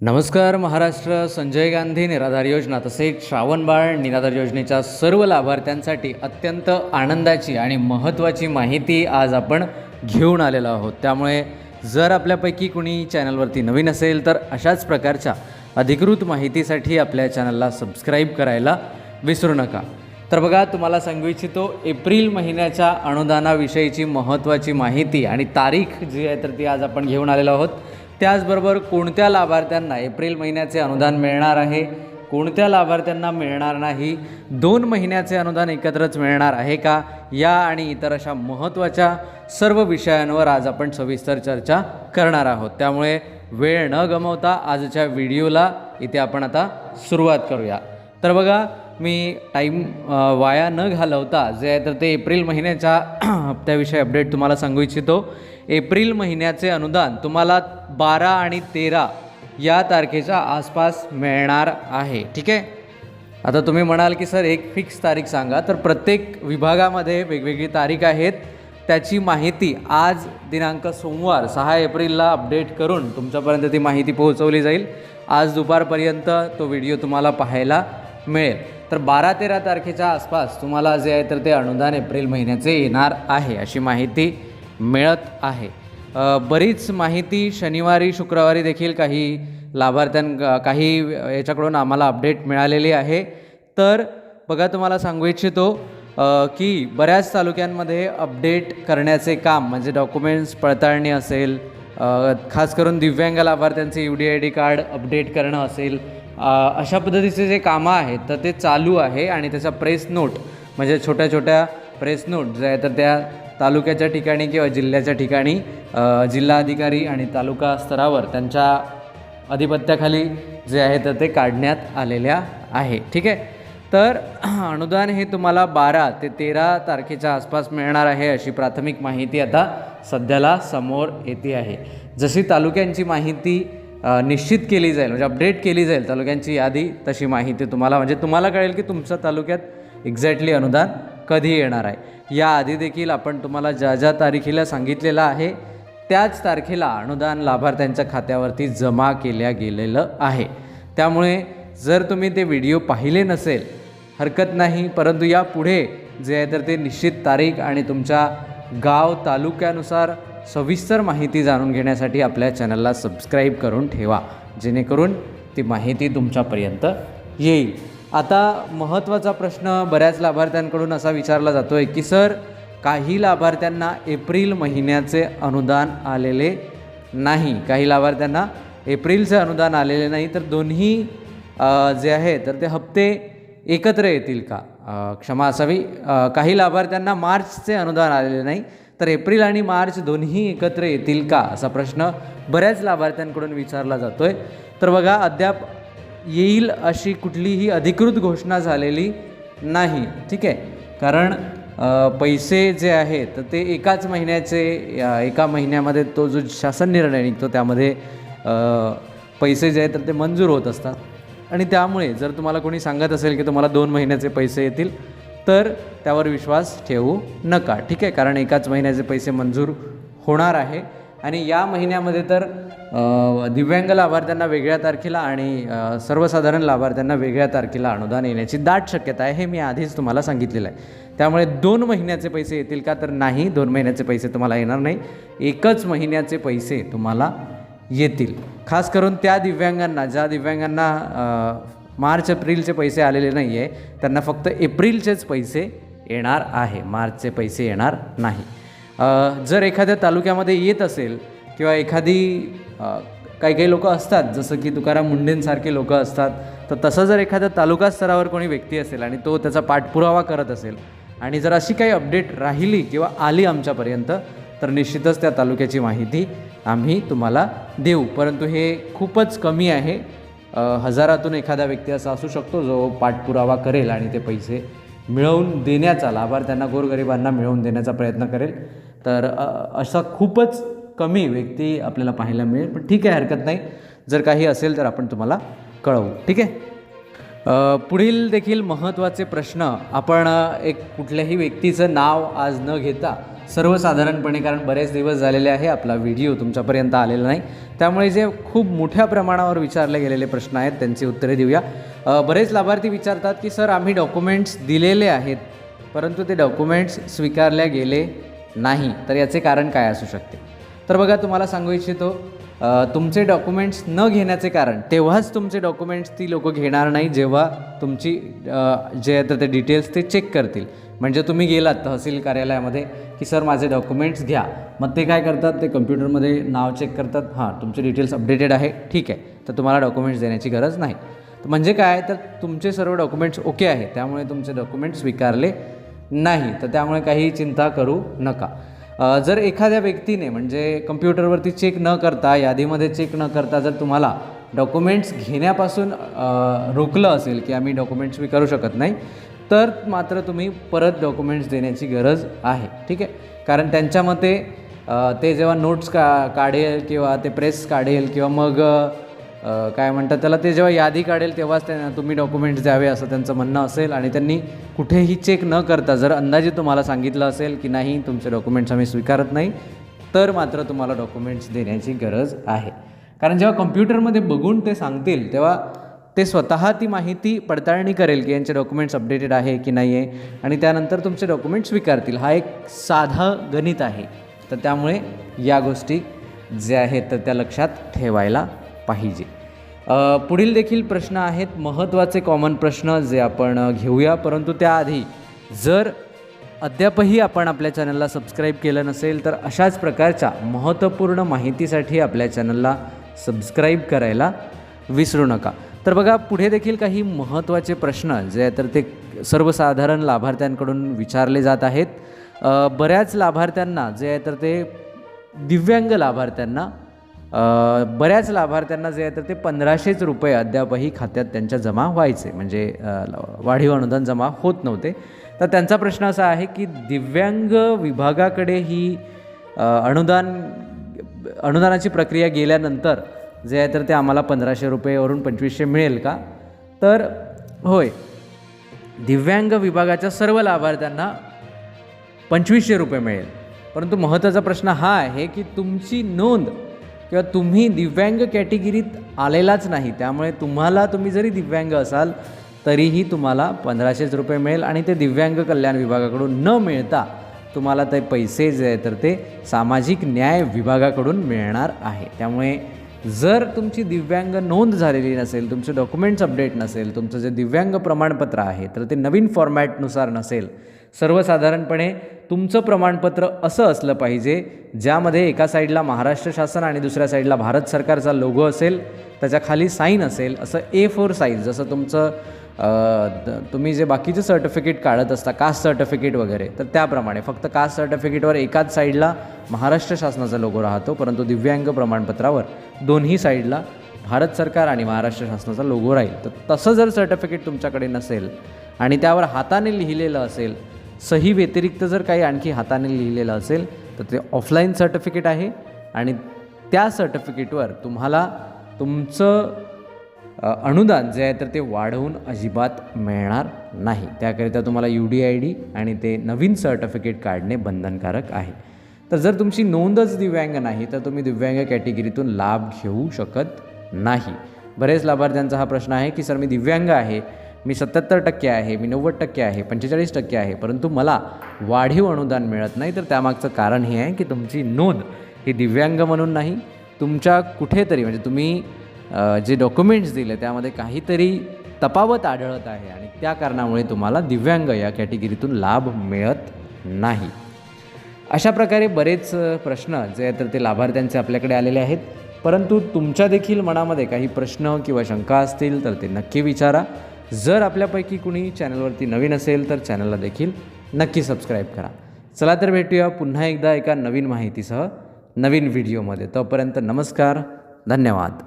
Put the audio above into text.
नमस्कार महाराष्ट्र. संजय गांधी निराधार योजना तसेच श्रावणबाळ निराधार योजनेच्या सर्व लाभार्थ्यांसाठी अत्यंत आनंदाची आणि महत्त्वाची माहिती आज आपण घेऊन आलेलो आहोत. त्यामुळे जर आपल्यापैकी कुणी चॅनलवरती नवीन असेल तर अशाच प्रकारच्या अधिकृत माहितीसाठी आपल्या चॅनलला सबस्क्राईब करायला विसरू नका. तर बघा, तुम्हाला सांगू इच्छितो एप्रिल महिन्याच्या अनुदानाविषयीची महत्त्वाची माहिती आणि तारीख जी आहे तर ती आज आपण घेऊन आलेलो आहोत. त्याचबरोबर कोणत्या लाभार्थ्यांना एप्रिल महिन्याचे अनुदान मिळणार आहे, कोणत्या लाभार्थ्यांना मिळणार नाही, 2 महिन्याचे अनुदान एकत्रच मिळणार आहे का, या आणि इतर अशा महत्त्वाच्या सर्व विषयांवर आज आपण सविस्तर चर्चा करणार आहोत. त्यामुळे वेळ न गमावता आजच्या व्हिडिओला इथे आपण आता सुरुवात करूया. तर बघा, मी टाईम वाया न घालवता जे आहे तर ते एप्रिल महिन्याच्या हप्त्याविषयी अपडेट तुम्हाला सांगू इच्छितो. एप्रिल महिन्याचे अनुदान तुम्हाला 12 आणि 13 या तारखेच्या आसपास मिळणार आहे. ठीक आहे. आता तुम्ही म्हणाल की सर एक फिक्स तारीख सांगा, तर प्रत्येक विभागामध्ये वेगवेगळी तारीख आहेत. त्याची माहिती आज दिनांक सोमवार 6 एप्रिलला अपडेट करून तुमच्यापर्यंत ती माहिती पोहोचवली जाईल. आज दुपारपर्यंत तो व्हिडिओ तुम्हाला पाहायला मिळेल. तर 12-13 तारखेच्या आसपास तुम्हाला जे आहे तर ते अनुदान एप्रिल महिन्याचे येणार आहे अशी माहिती मिळत आहे. बरीच माहिती शनिवारी शुक्रवारी देखील काही काही याच्याकडून आम्हाला अपडेट मिळालेली आहे. तर बघा, तुम्हाला सांगू इच्छितो की बऱ्याच तालुक्यांमध्ये अपडेट करण्याचे काम म्हणजे डॉक्युमेंट्स पडताळणी असेल, खास करून दिव्यांग लाभार्थ्यांचे UDID कार्ड अपडेट करणं असेल, अशा पद्धतीचे जे कामं आहेत तर ते चालू आहे. आणि त्याचा प्रेस नोट म्हणजे छोट्या छोट्या प्रेस नोट जे आहे तर त्या तालुक्याच्या ठिकाणी किंवा जिल्ह्याच्या ठिकाणी जिल्हाधिकारी आणि तालुका स्तरावर त्यांच्या अधिपत्याखाली जे आहे तर ते काढण्यात आलेल्या आहे. ठीक आहे. तर अनुदान हे तुम्हाला 12 ते 13 तारखेच्या आसपास मिळणार आहे अशी प्राथमिक माहिती आता सध्याला समोर येते आहे. जशी तालुक्यांची माहिती निश्चित केली जाईल म्हणजे अपडेट केली जाईल तालुक्यांची यादी, तशी माहिती तुम्हाला कळेल की तुमच्या तालुक्यात एक्झॅक्टली अनुदान कधी येणार आहे. याआधी देखील आपण तुम्हाला ज्या ज्या तारखेला सांगितलेलं आहे त्याच तारखेला अनुदान लाभार्थ्यांच्या खात्यावरती जमा केल्या गेलेलं आहे. त्यामुळे जर तुम्ही ते व्हिडिओ पाहिले नसेल हरकत नाही, परंतु यापुढे जे आहे तर ते निश्चित तारीख आणि तुमच्या गाव तालुक्यानुसार सविस्तर माहिती जाणून घेण्यासाठी आपल्या चॅनलला सबस्क्राईब करून ठेवा, जेणेकरून ती माहिती तुमच्यापर्यंत येईल. आता महत्त्वाचा प्रश्न बऱ्याच लाभार्थ्यांकडून असा विचारला जातो आहे की सर, काही लाभार्थ्यांना एप्रिल महिन्याचे अनुदान आलेले नाही, काही लाभार्थ्यांना एप्रिलचे अनुदान आलेले नाही, तर दोन्ही जे आहे तर ते हप्ते एकत्र येतील का? क्षमा असावी, काही लाभार्थ्यांना मार्चचे अनुदान आलेले नाही, तर एप्रिल आणि मार्च दोन्ही एकत्र येतील का असा प्रश्न बऱ्याच लाभार्थ्यांकडून विचारला जातो आहे. तर बघा, अद्याप येईल अशी कुठलीही अधिकृत घोषणा झालेली नाही. ठीक आहे. कारण पैसे जे आहेत तर ते एकाच महिन्याचे, एका महिन्यामध्ये तो जो शासन निर्णय निघतो त्यामध्ये पैसे जे आहेत तर ते मंजूर होत असतात. आणि त्यामुळे जर तुम्हाला कोणी सांगत असेल की तुम्हाला 2 महिन्याचे पैसे येतील तर त्यावर विश्वास ठेवू नका. ठीक आहे. कारण एकाच महिन्याचे पैसे मंजूर होणार आहे. आणि या महिन्यामध्ये तर दिव्यांग लाभार्थ्यांना वेगळ्या तारखेला आणि सर्वसाधारण लाभार्थ्यांना वेगळ्या तारखेला अनुदान येण्याची दाट शक्यता आहे, हे मी आधीच तुम्हाला सांगितलेलं आहे. त्यामुळे 2 महिन्याचे पैसे येतील का, तर नाही, 2 महिन्याचे पैसे तुम्हाला येणार नाही, एकच महिन्याचे पैसे तुम्हाला येतील. खास करून त्या दिव्यांगांना, ज्या दिव्यांगांना मार्च एप्रिलचे पैसे आलेले नाही आहे त्यांना फक्त एप्रिलचेच पैसे येणार आहे, मार्चचे पैसे येणार नाही. जर एखाद्या तालुक्यामध्ये येत असेल किंवा एखादी काही लोकं असतात जसं की तुकाराम मुंडेंसारखे लोकं असतात, तर तसं जर एखाद्या तालुका स्तरावर कोणी व्यक्ती असेल आणि तो त्याचा पाठपुरावा करत असेल आणि जर अशी काही अपडेट राहिली किंवा आली आमच्यापर्यंत तर निश्चितच त्या तालुक्याची माहिती आम्ही तुम्हाला देऊ. परंतु हे खूपच कमी आहे. हजारातून एखादा व्यक्ती असा असू शकतो जो पाठपुरावा करेल आणि ते पैसे मिळवून देण्याचा, लाभार्थ्यांना, गोरगरिबांना मिळवून देण्याचा प्रयत्न करेल. तर असा खूपच कमी व्यक्ती आपल्याला पाहायला मिळेल. पण ठीक आहे, हरकत नाही, जर काही असेल तर आपण तुम्हाला कळवू. ठीक आहे. पुढील देखील महत्त्वाचे प्रश्न आपण एक कुठल्याही व्यक्तीचं नाव आज न घेता सर्वसाधारणपणे, कारण बरेच दिवस झालेले आहे आपला व्हिडिओ तुमच्यापर्यंत आलेला नाही, त्यामुळे जे खूप मोठ्या प्रमाणावर विचारले गेलेले प्रश्न आहेत त्यांची उत्तरे देऊया. बरेच लाभार्थी विचारतात की सर आम्ही डॉक्युमेंट्स दिलेले आहेत परंतु ते डॉक्युमेंट्स स्वीकारल्या गेले नाही, तर याचे कारण काय असू शकते. तर बघा, तुम्हाला सांगू इच्छितो, तुमचे डॉक्युमेंट्स न घेण्याचे कारण तेव्हाच तुमचे डॉक्युमेंट्स ती लोक घेणार नाही जेव्हा तुमची जे आहे तर ते डिटेल्स ते चेक करतील. म्हणजे तुम्ही गेलात तहसील कार्यालयामध्ये की सर माझे डॉक्युमेंट्स घ्या, मग ते काय करतात, ते कम्प्युटरमध्ये नाव चेक करतात, हां तुमचे डिटेल्स अपडेटेड आहे, ठीक आहे, तर तुम्हाला डॉक्युमेंट्स देण्याची गरज नाही. तर म्हणजे काय, तर तुमचे सर्व डॉक्युमेंट्स ओके आहे, त्यामुळे तुमचे डॉक्युमेंट्स स्वीकारले नाही, तर त्यामुळे काही चिंता करू नका. जर एखाद्या व्यक्तीने म्हणजे कम्प्युटरवरती चेक न करता, यादीमध्ये चेक न करता जर तुम्हाला डॉक्युमेंट्स घेण्यापासून रोखलं असेल की आम्ही डॉक्युमेंट्स स्वीकारू शकत नाही, तर मात्र तुम्ही परत डॉक्युमेंट्स देण्याची गरज आहे, ठीक आहे. कारण त्यांच्या मते ते जेव्हा नोट्स काढेल किंवा ते प्रेस काढेल किंवा मग काय म्हणतात त्याला, ते जेव्हा यादी काढेल तेव्हाच त्यांना तुम्ही डॉक्युमेंट्स द्यावे असं त्यांचं म्हणणं असेल. आणि त्यांनी कुठेही चेक न करता जर अंदाजे तुम्हाला सांगितलं असेल की नाही तुमचे डॉक्युमेंट्स आम्ही स्वीकारत नाही, तर मात्र तुम्हाला डॉक्युमेंट्स देण्याची गरज आहे. कारण जेव्हा कम्प्युटरमध्ये बघून ते सांगतील तेव्हा ते स्वतः ती माहिती पडताळणी करेल की यांचे डॉक्युमेंट्स अपडेटेड आहे की नाही आहे, आणि त्यानंतर तुमचे डॉक्युमेंट्स स्वीकारतील. हा एक साधं गणित आहे. तर त्यामुळे या गोष्टी ज्या आहेत तर त्या लक्षात ठेवायला पाहिजे. पुढील देखील प्रश्न आहेत, महत्त्वाचे कॉमन प्रश्न जे आपण घेऊया. परंतु त्याआधी जर अद्यापही आपण आपल्या चॅनलला सबस्क्राईब केलं नसेल तर अशाच प्रकारच्या महत्त्वपूर्ण माहितीसाठी आपल्या चॅनलला सबस्क्राईब करायला विसरू नका. तर बघा, पुढे देखील काही महत्त्वाचे प्रश्न जे आहे तर ते सर्वसाधारण लाभार्थ्यांकडून विचारले जात आहेत. बऱ्याच लाभार्थ्यांना जे आहे तर ते दिव्यांग लाभार्थ्यांना बऱ्याच लाभार्थ्यांना जे आहे तर ते 1500 रुपये अद्यापही खात्यात त्यांच्या जमा व्हायचे, म्हणजे वाढीव अनुदान जमा होत नव्हते. तर त्यांचा प्रश्न असा आहे की दिव्यांग विभागाकडे ही अनुदानाची प्रक्रिया गेल्यानंतर जे आहे तर ते आम्हाला 1500 रुपयेवरून 2500 मिळेल का. तर होय, दिव्यांग विभागाच्या सर्व लाभार्थ्यांना 2500 रुपये मिळेल. परंतु महत्त्वाचा प्रश्न हा आहे की तुमची नोंद किंवा तुम्ही दिव्यांग कॅटेगरीत आलेलाच नाही, त्यामुळे तुम्ही जरी दिव्यांग असाल तरीही तुम्हाला 1500 रुपये मिळेल. आणि ते दिव्यांग कल्याण विभागाकडून न मिळता तुम्हाला ते पैसे जे आहे तर ते सामाजिक न्याय विभागाकडून मिळणार आहे. त्यामुळे जर तुमची दिव्यांग नोंद झालेली नसेल, तुमचे डॉक्युमेंट्स अपडेट नसेल, तुमचं जे दिव्यांग प्रमाणपत्र आहे तर ते नवीन फॉर्मॅटनुसार नसेल, सर्वसाधारणपणे तुमचं प्रमाणपत्र असं असलं पाहिजे ज्यामध्ये एका साईडला महाराष्ट्र शासन आणि दुसऱ्या साईडला भारत सरकारचा लोगो असेल, त्याच्या खाली साईन असेल, असं A4 साईज, जसं तुमचं तुम्ही जे बाकीचे सर्टिफिकेट काढत असता, कास्ट सर्टिफिकेट वगैरे, तर त्याप्रमाणे फक्त कास्ट सर्टिफिकेटवर एकाच साईडला महाराष्ट्र शासनाचा लोगो राहतो, परंतु दिव्यांग प्रमाणपत्रावर दोन्ही साईडला भारत सरकार आणि महाराष्ट्र शासनाचा लोगो राहील. तर तसं जर सर्टिफिकेट तुमच्याकडे नसेल आणि त्यावर हाताने लिहिलेलं असेल, सही व्यतिरिक्त जर काही आणखी हाताने लिहिलेलं असेल, तर ते ऑफलाईन सर्टिफिकेट आहे आणि त्या सर्टिफिकेटवर तुम्हाला तुमचं अनुदान जे आहे तर ते वाढवून अजिबात मिळणार नाही. त्याकरिता तुम्हाला UDID आणि ते नवीन सर्टिफिकेट काढणे बंधनकारक आहे. तर जर तुमची नोंदच दिव्यांग नाही तर तुम्ही दिव्यांग कॅटेगरीतून लाभ घेऊ शकत नाही. बरेच लाभार्थ्यांचा हा प्रश्न आहे की सर मी दिव्यांग आहे, मी 77% आहे, मी 90% आहे, 45% आहे, परंतु मला वाढीव अनुदान मिळत नाही. तर त्यामागचं कारण हे आहे की तुमची नोंद ही दिव्यांग म्हणून नाही, तुमच्या कुठेतरी म्हणजे तुम्ही जे डॉक्युमेंट्स दिले त्यामध्ये काहीतरी तफावत आढळत आहे आणि त्या कारणामुळे तुम्हाला दिव्यांग या कॅटेगरीतून लाभ मिळत नाही. अशा प्रकारे बरेच प्रश्न जे आहेत तर ते लाभार्थ्यांचे आपल्याकडे आलेले आहेत. परंतु तुमच्या देखील मनामध्ये काही प्रश्न किंवा शंका असतील तर ते नक्की विचारा. जर आपल्यापैकी कुणी चॅनलवरती नवीन असेल तर चॅनलला देखील नक्की सबस्क्राईब करा. चला तर भेटूया पुन्हा एकदा एका नवीन माहितीसह नवीन व्हिडिओमध्ये. तोपर्यंत नमस्कार, धन्यवाद.